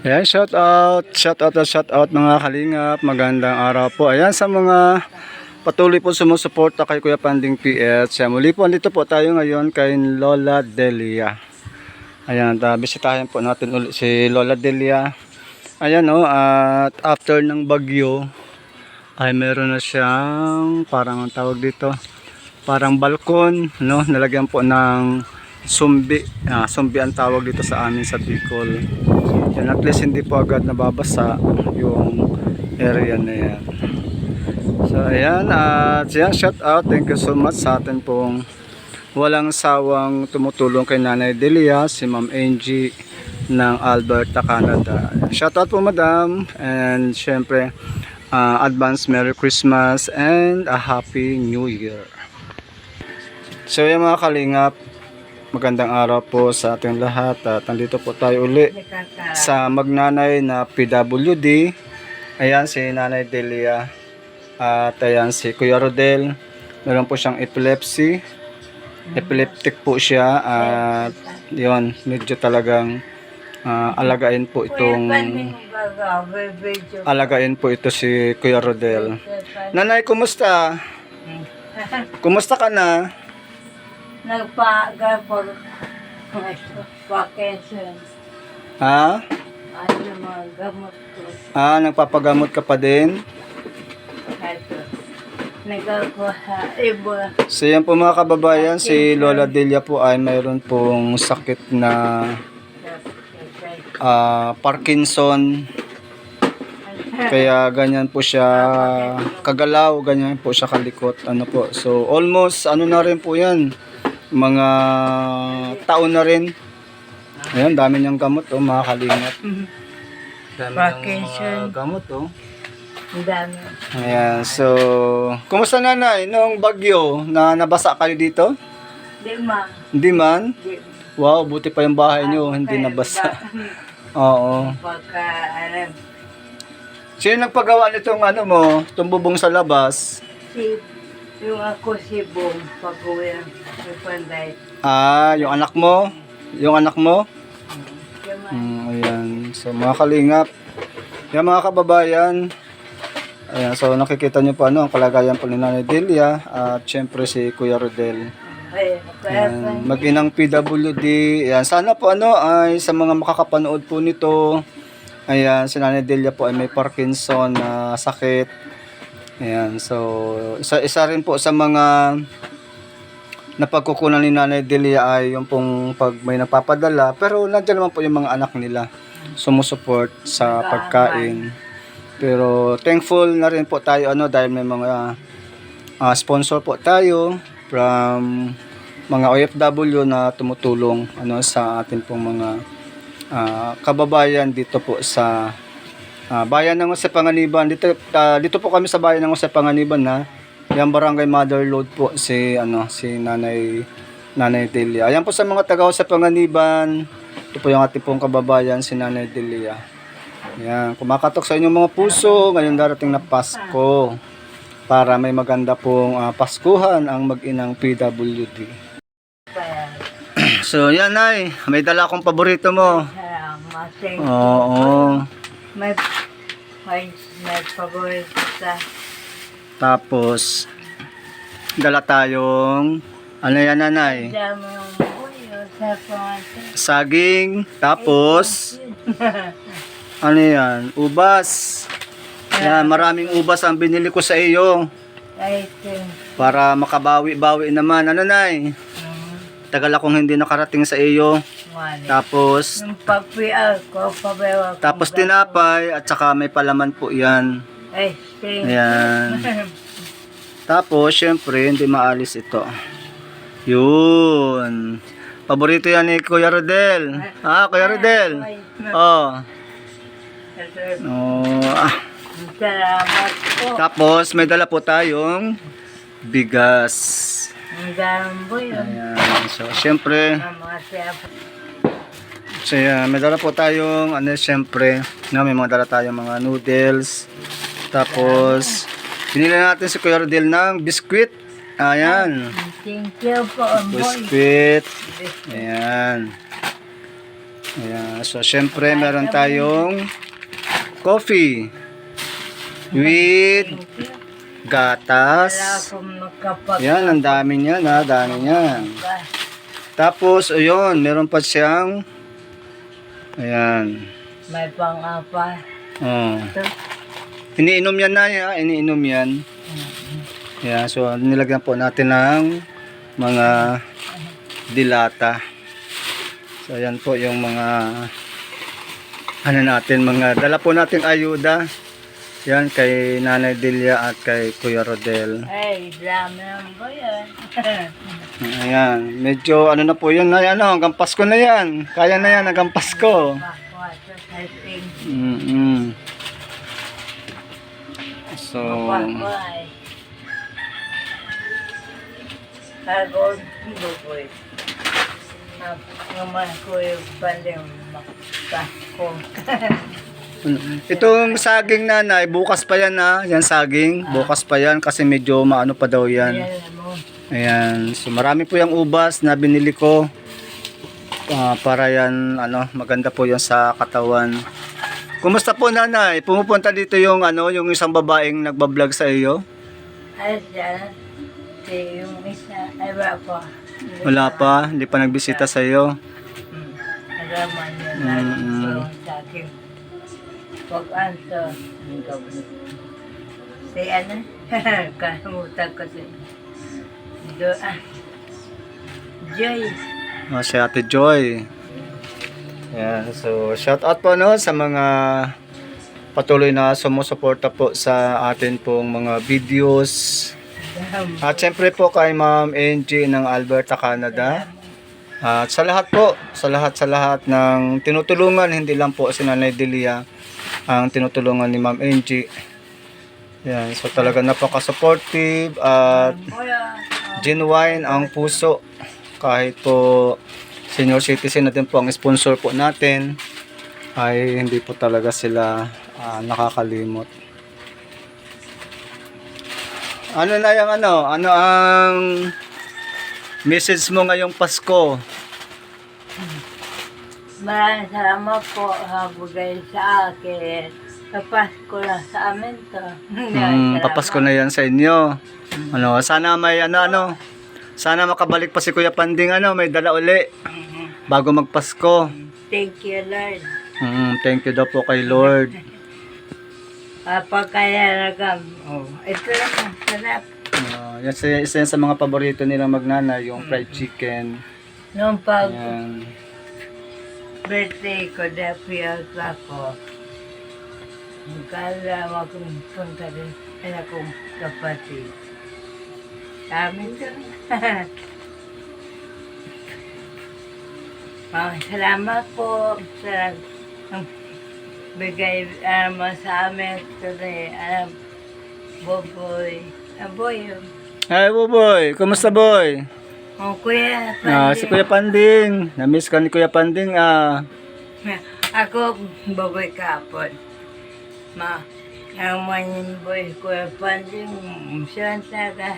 Ayan, shout out mga kalingap. Magandang araw po. Ayan sa mga patuloy po sumusuporta kay Kuya Panding PH. Muli po, dito po tayo ngayon kay Lola Delia. Ayan, bisitahin po natin ulit si Lola Delia. Ayan at after ng bagyo ay meron na siyang parang ang tawag dito, parang balkon, no? Nalagyan po ng sumbi. Sumbi ang tawag dito sa amin sa Bicol. Yan, at least hindi po agad nababasa yung area na yan. So ayan, at yan, shout out, thank you so much sa atin pong walang sawang tumutulong kay Nanay Delia, si Ma'am Angie ng Alberta, Canada. Shout out po madam, and syempre advance Merry Christmas and a Happy New Year. So yan mga kalingap, magandang araw po sa ating lahat at nandito po tayo uli sa magnanay na PWD. Ayan si Nanay Delia at ayan si Kuya Rodel. Meron po siyang epilepsy, epileptic po siya at yun, medyo talagang alagain po ito si Kuya Rodel. Nanay, kumusta? Kumusta ka na? Nagpagapag vacation. Ha? Ano mga gamot ko. Nagpapagamot ka pa din? Ito. Nagkakuha sa iba. So yan po mga kababayan, si Lola Delia po ay mayroon pong sakit na Parkinson. Kaya ganyan po siya kagalaw, ganyan po siya kalikot. Ano po. So almost ano na rin po yan, mga taon na rin. Ayan, dami niyang gamot mga kalingap. Dami niyang gamot Ang dami. Ayan, so kumusta nanay nung bagyo na nabasa kayo dito? Hindi man? Wow, buti pa yung bahay niyo hindi nabasa. Oo. Sino nagpagawa nitong itong bubong sa labas? Yung ako si Bong pag-uwi ng Panday. Yung anak mo? Yung anak mo? Ayan. So mga kalingap, yan mga kababayan, ayan, so nakikita nyo po ang kalagayan po ni Nanay Delia at syempre si Kuya Rodel. Ayan, mag-inang PWD. Ayan, sana po ay sa mga makakapanood po nito, ayan, si Nanay Delia po ay may Parkinson na sakit. Ayan, so isa rin po sa mga napagkukunan ni Nanay Delia ay yung pong pag may napapadala, pero nandiyan naman po yung mga anak nila sumusuport sa pagkain. Pero thankful na rin po tayo dahil may mga sponsor po tayo from mga OFW na tumutulong sa atin pong mga kababayan dito po sa bayan ng Jose Panganiban. Dito po kami sa bayan ng Jose Panganiban yung barangay Mother Lode po si Nanay Delia. Ayan po sa mga taga Jose Panganiban. Ito po yung ating pong kababayan si Nanay Delia. Ayan, kumakatok sa inyong mga puso ngayon darating na Pasko para may maganda pong Paskuhan ang mag-inang PWD. So yan ay, may dala akong paborito mo. Oo. May paborito sa. Tapos dala tayong yan nanay? Saging. Tapos yan? Ubas. Yan, maraming ubas ang binili ko sa iyo para makabawi-bawi naman. Nay? Tagal akong hindi nakarating sa iyo. Tapos tinapay at saka may palaman po yan. Ayan. Tapos syempre hindi maalis ito. Yun. Paborito yan ni Kuya Rodel. Kuya Rodel. Salamat po. Tapos may dala po tayong bigas. Ang dami po yun. Ayan. So syempre may dala po tayong syempre may mga dala tayong mga noodles. Tapos binili natin si Kuya Rodel ng biskwit. Ayan. Thank you po. Biskwit. Ayan. Ayan. So, syempre, meron tayong coffee with Wala gatas. akong makapag... Yan, ang dami niyan ha, dami niyan. Tapos, ayun, meron pa siyang, ayan, May pang-apa. oh. Ito. Iniinom yan na, ya, iniinom yan. Ayan, so, nilagyan po natin ng mga dilata. So, ayan po yung mga, ano natin, mga, dala po nating ayuda. Yan, kay Nanay Delia at kay Kuya Rodel. Ay, dami naman ba yan? Ayan, medyo ano na po yun, ay, ano, hanggang Pasko na yan. Kaya na yan, hanggang Pasko. Bakwa sa typing. So, Bakwa ay. Kagod, buboy. Naman ko yung baling makasko. itong saging nanay, bukas pa yan ha. Yan saging, bukas pa yan kasi medyo maano pa daw yan. Ayan mo. Ayan, so marami po yung ubas na binili ko. Para yan, ano, maganda po yan sa katawan. Kumusta po nanay? Pumupunta dito yung ano, yung isang babaeng nagbablog sa iyo? Ay, dyan. Yung isa, ay wala pa. Wala pa, hindi pa nagbisita sa iyo. Alaman niya na sa akin. Pag-anto. Si ano? Kalimutan ko si Joy. Si Ate Joy. Ayan, so shout out po no sa mga patuloy na sumusuporta po sa atin pong mga videos. At syempre po kay Ma'am Angie ng Alberta, Canada. At sa lahat po, sa lahat ng tinutulungan, hindi lang po si Nanay Delia ang tinutulungan ni Ma'am Angie. Yan, so talaga napaka-supportive at genuine ang puso. Kahit po senior citizen natin po ang sponsor po natin, ay hindi po talaga sila nakakalimot. Ano na yung ano ang message mo ngayong Pasko? Maraming salamat po habugay sa akin. Papasko na sa amin to. Papasko na yan sa inyo. Ano, sana may sana makabalik pa si Kuya Panding may dala uli bago magpasko. Thank you, Lord. Thank you daw po kay Lord. Papakayaragam. Oh, ito lang, sarap. Isa yan sa mga paborito nilang magnana, yung fried chicken. Nung pag Yan. birthday ko, dapiyag ako. Magkala akong punta rin sa akong kapatid. Kami ito. Salamat po sa bigay sa amin today. Boboy. Boy. Hi, Boy. Kumusta, Boy? Oh, Kuya. Si Kuya Panding. Na-miss ka ni Kuya Panding. Ako, baboy kapon. Ang manyan boy, Kuya Panding, siya taga.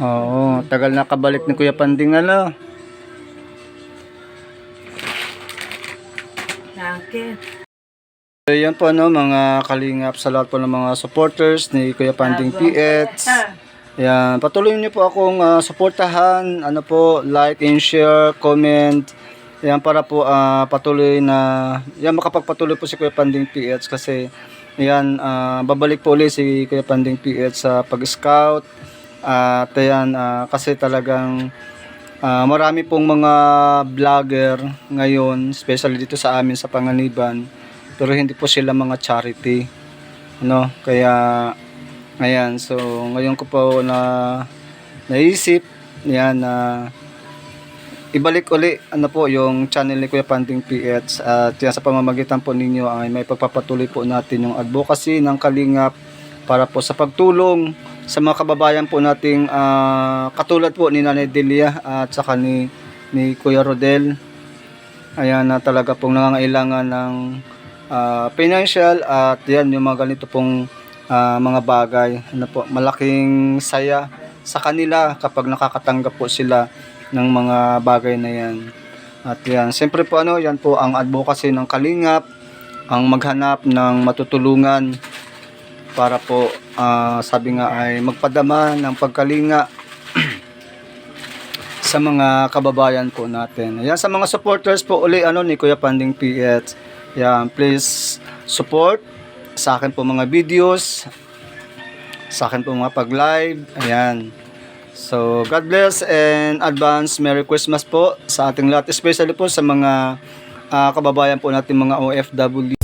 Oo, tagal nakabalik ni Kuya Panding Sakit. So, yan po mga kalingap sa lahat po ng mga supporters ni Kuya Panding PH. Yan, patuloy niyo po akong suportahan, like and share, comment. Yan para po patuloy na makapagpatuloy po si Kuya Panding PH kasi yan babalik po ulit si Kuya Panding PH sa pag-scout. At yan kasi talagang marami pong mga vlogger ngayon, especially dito sa amin sa Panganiban, pero hindi po sila mga charity. Kaya ayan, so ngayon ko po naisip yan ibalik uli yung channel ni Kuya Panding PH at yan, sa pamamagitan po ninyo ay may pagpapatuloy po natin yung advocacy ng Kalingap para po sa pagtulong sa mga kababayan po nating katulad po ni Nanay Delia at saka ni Kuya Rodel. Ayan na talaga pong nangangailangan ng financial at yan yung mga ganito pong mga bagay. Malaking saya sa kanila kapag nakakatanggap po sila ng mga bagay na yan. At yan, siyempre po yan po ang advocacy ng Kalingap, ang maghanap ng matutulungan para po sabi nga ay magpadama ng pagkalinga sa mga kababayan po natin. Ayan, sa mga supporters po uli ni Kuya Panding PH. Yan, please support sa akin po mga videos, sa akin po mga pag-live. Ayan. So, God bless and advance Merry Christmas po sa ating lahat, especially po sa mga kababayan po natin mga OFW